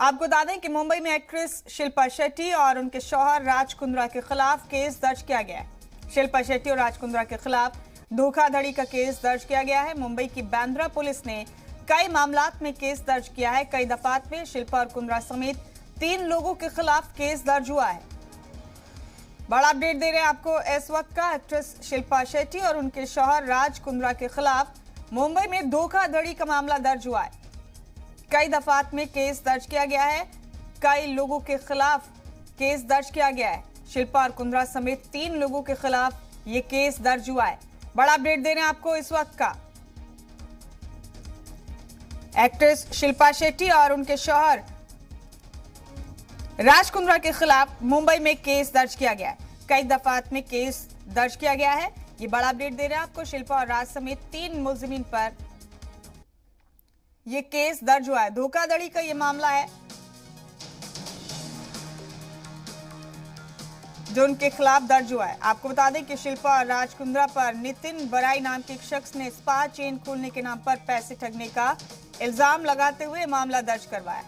आपको बता दें कि मुंबई में एक्ट्रेस शिल्पा शेट्टी और उनके शौहर राज कुंद्रा के खिलाफ केस दर्ज किया गया है। शिल्पा शेट्टी और राज कुंद्रा के खिलाफ धोखाधड़ी का केस दर्ज किया गया है। मुंबई की बांद्रा पुलिस ने कई मामलात में केस दर्ज किया है। कई दफात में शिल्पा और कुंद्रा समेत 3 लोगों के खिलाफ केस दर्ज हुआ है। बड़ा अपडेट दे रहे हैं आपको इस वक्त का। एक्ट्रेस शिल्पा शेट्टी और उनके शौहर राज कुंद्रा के खिलाफ मुंबई में धोखाधड़ी का मामला दर्ज हुआ है। कई दफात में केस दर्ज किया गया है। कई लोगों के खिलाफ केस दर्ज किया गया है। शिल्पा और कुंद्रा समेत 3 लोगों के खिलाफ ये केस दर्ज हुआ है। बड़ा अपडेट दे रहे हैं आपको इस वक्त का। एक्ट्रेस शिल्पा शेट्टी और उनके शौहर राज कुंद्रा के खिलाफ मुंबई में केस दर्ज किया गया है। कई दफात में केस दर्ज किया गया है। ये बड़ा अपडेट दे रहे हैं आपको। शिल्पा और राज समेत 3 मुलजिमीन पर ये केस दर्ज हुआ है। धोखाधड़ी का ये मामला है जो उनके खिलाफ दर्ज हुआ है। आपको बता दें कि शिल्पा और राज कुंद्रा पर नितिन बराई नाम के एक शख्स ने स्पा चेन खोलने के नाम पर पैसे ठगने का इल्जाम लगाते हुए मामला दर्ज करवाया।